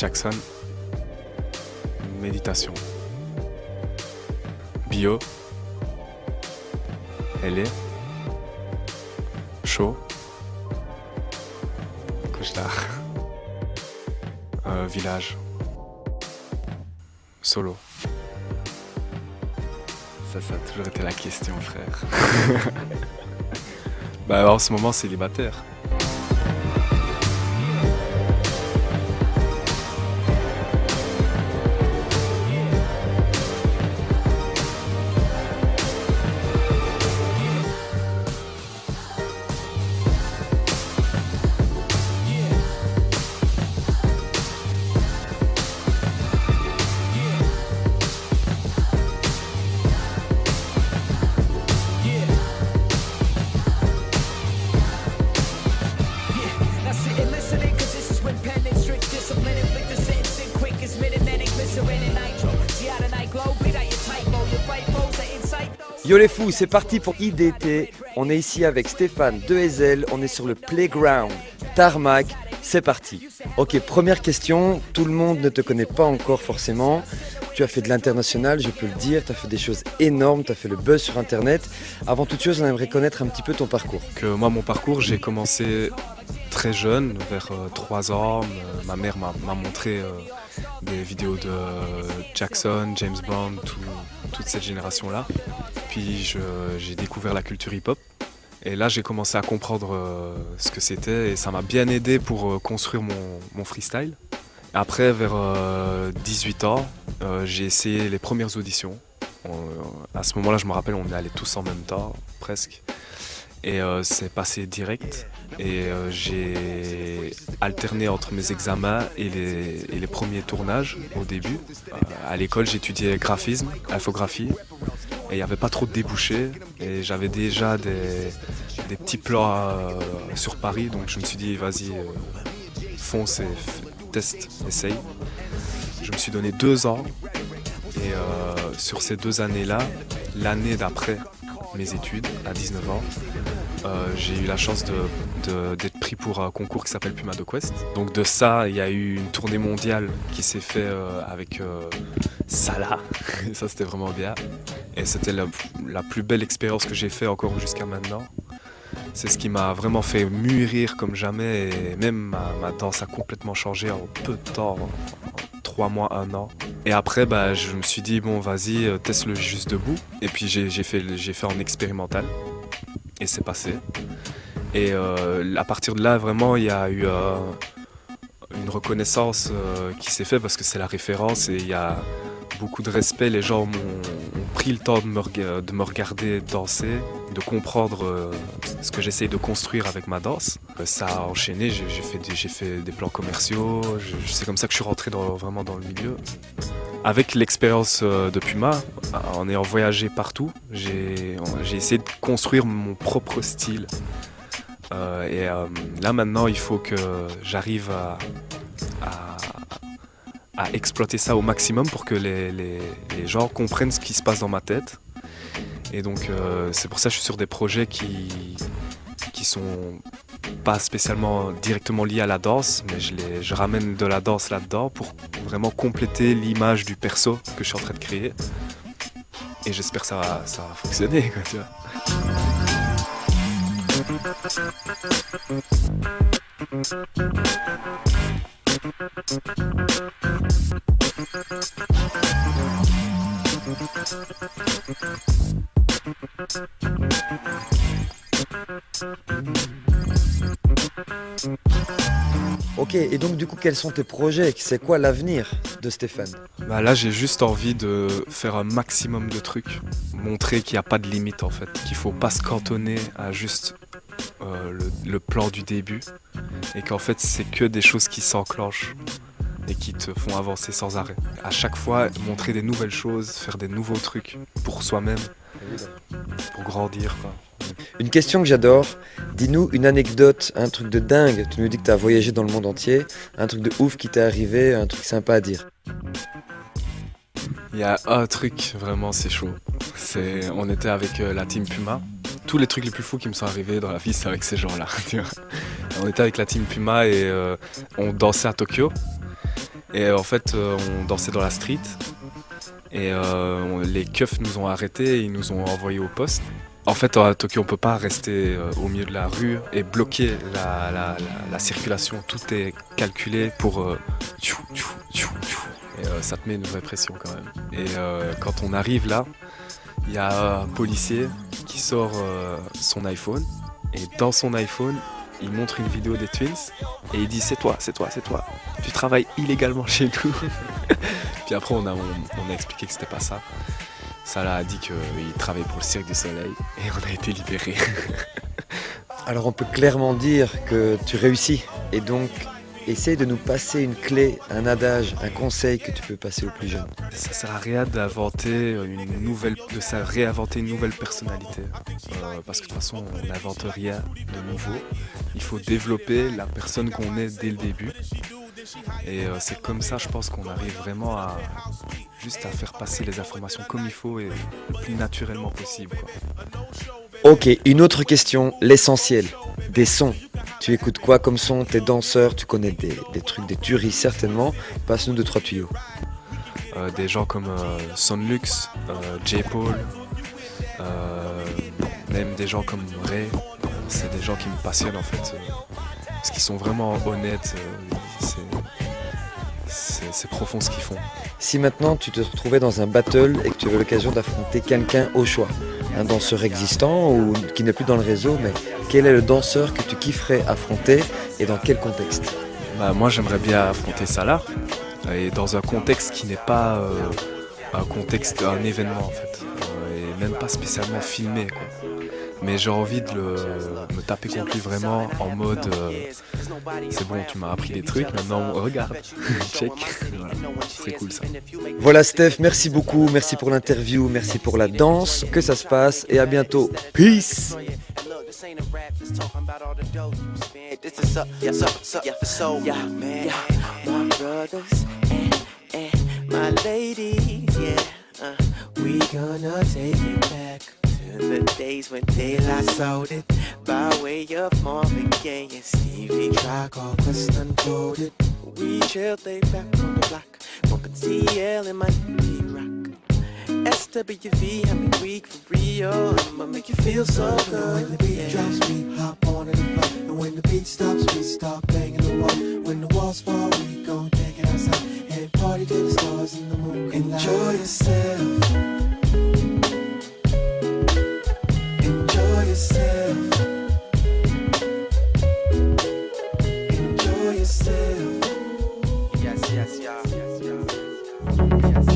Jackson. Méditation. Bio. LA. Chaud. Cauchemar. Village. Solo. Ça a toujours été la question, frère. Bah en ce moment, célibataire. Yo les fous, c'est parti pour IDT. On est ici avec Stéphane de Ezel, on est sur le playground Tarmac, c'est parti. Ok, première question, tout le monde ne te connaît pas encore forcément. Tu as fait de l'international, je peux le dire, tu as fait des choses énormes, tu as fait le buzz sur internet. Avant toute chose, on aimerait connaître un petit peu ton parcours. Moi, mon parcours, j'ai commencé très jeune, vers 3 ans. Ma mère m'a montré des vidéos de Jackson, James Brown, toute cette génération-là. Puis j'ai découvert la culture hip-hop. Et là, j'ai commencé à comprendre ce que c'était et ça m'a bien aidé pour construire mon freestyle. Après, vers 18 ans, j'ai essayé les premières auditions. À ce moment-là, je me rappelle, on est allés tous en même temps, presque. Et c'est passé direct. Et j'ai alterné entre mes examens et les premiers tournages au début. À l'école, j'étudiais graphisme, infographie. Et il n'y avait pas trop de débouchés. Et j'avais déjà des petits plans sur Paris. Donc je me suis dit, vas-y, fonce et teste, essaye. Je me suis donné 2 ans. Et sur ces 2 années-là, l'année d'après mes études, à 19 ans, j'ai eu la chance d'être pris pour un concours qui s'appelle Puma de Quest. Donc de ça, il y a eu une tournée mondiale qui s'est faite avec Salah. Ça, c'était vraiment bien. Et c'était la plus belle expérience que j'ai faite encore jusqu'à maintenant. C'est ce qui m'a vraiment fait mûrir comme jamais. Et même ma danse a complètement changé en peu de temps. 3 mois, 1 an. Et après, je me suis dit, bon, vas-y, teste le juste debout. Et puis j'ai fait en expérimental. Et c'est passé. Et à partir de là, vraiment, il y a eu une reconnaissance qui s'est faite parce que c'est la référence et il y a beaucoup de respect. Les gens ont pris le temps de me regarder danser, de comprendre ce que j'essaye de construire avec ma danse. Ça a enchaîné, j'ai fait des plans commerciaux, c'est comme ça que je suis rentré vraiment dans le milieu. Avec l'expérience de Puma, en ayant voyagé partout, j'ai essayé de construire mon propre style. Là maintenant, il faut que j'arrive à exploiter ça au maximum pour que les gens comprennent ce qui se passe dans ma tête. Et donc c'est pour ça que je suis sur des projets qui sont pas spécialement directement liés à la danse, mais je ramène de la danse là-dedans pour vraiment compléter l'image du perso que je suis en train de créer. Et j'espère que ça va fonctionner, quoi, tu vois. Ok, et donc du coup, quels sont tes projets? C'est quoi l'avenir de Stéphane? Là, j'ai juste envie de faire un maximum de trucs, montrer qu'il n'y a pas de limite en fait, qu'il faut pas se cantonner à juste le plan du début et qu'en fait c'est que des choses qui s'enclenchent et qui te font avancer sans arrêt. À chaque fois, montrer des nouvelles choses, faire des nouveaux trucs pour soi-même, pour grandir, quoi. Une question que j'adore, dis-nous une anecdote, un truc de dingue. Tu nous dis que tu as voyagé dans le monde entier, un truc de ouf qui t'est arrivé, un truc sympa à dire. Il y a un truc, vraiment c'est chaud. On était avec la team Puma. Tous les trucs les plus fous qui me sont arrivés dans la vie, c'est avec ces gens-là. On était avec la team Puma et on dansait à Tokyo. Et en fait, on dansait dans la street. Et les keufs nous ont arrêtés et ils nous ont envoyés au poste. En fait, à Tokyo, on peut pas rester au milieu de la rue et bloquer la circulation. Tout est calculé pour... et ça te met une vraie pression quand même. Et quand on arrive là, il y a un policier qui sort son iPhone. Et dans son iPhone, il montre une vidéo des Twins. Et il dit c'est toi. Tu travailles illégalement chez nous. Puis après, on a expliqué que c'était pas ça. Salah a dit qu'il travaillait pour le Cirque du Soleil et on a été libérés. Alors on peut clairement dire que tu réussis et donc essaye de nous passer une clé, un adage, un conseil que tu peux passer aux plus jeunes. Ça sert à rien d'inventer réinventer une nouvelle personnalité. Parce que de toute façon, on n'invente rien de nouveau. Il faut développer la personne qu'on est dès le début. Et c'est comme ça, je pense qu'on arrive vraiment à faire passer les informations comme il faut et le plus naturellement possible, quoi. Ok, une autre question, l'essentiel, des sons. Tu écoutes quoi comme son? T'es danseur, tu connais des trucs, des tueries certainement. Passe-nous 2-3 tuyaux. Des gens comme Sonlux, J. Paul, même des gens comme Ray. C'est des gens qui me passionnent en fait. Parce qu'ils sont vraiment honnêtes. C'est profond ce qu'ils font. Si maintenant tu te retrouvais dans un battle et que tu avais l'occasion d'affronter quelqu'un au choix, un danseur existant ou qui n'est plus dans le réseau, mais quel est le danseur que tu kifferais affronter et dans quel contexte? Moi j'aimerais bien affronter Salah et dans un contexte qui n'est pas un événement en fait, et même pas spécialement filmé, quoi. Mais j'ai envie de me taper contre lui vraiment en mode c'est bon, tu m'as appris des trucs, maintenant regarde, check. Voilà, c'est cool ça. Voilà Steph, merci beaucoup, merci pour l'interview, merci pour la danse, que ça se passe et à bientôt. Peace. We gonna take it back to the days when daylight sold it by way of Marvin Gaye and Stevie Track, all quest unfolded. We chilled, they back on the block, bumping TL in my rock. SWV, I'm weak for real. I'ma make you feel so good. When the beat drops, we hop on in the floor. And when the beat stops, we start banging the wall. When the walls fall, we gon' take it outside and party to the stars and the moon. Enjoy yourself. Enjoy yourself. Enjoy yourself. Yes, yes, yes, yes, yes. Yes.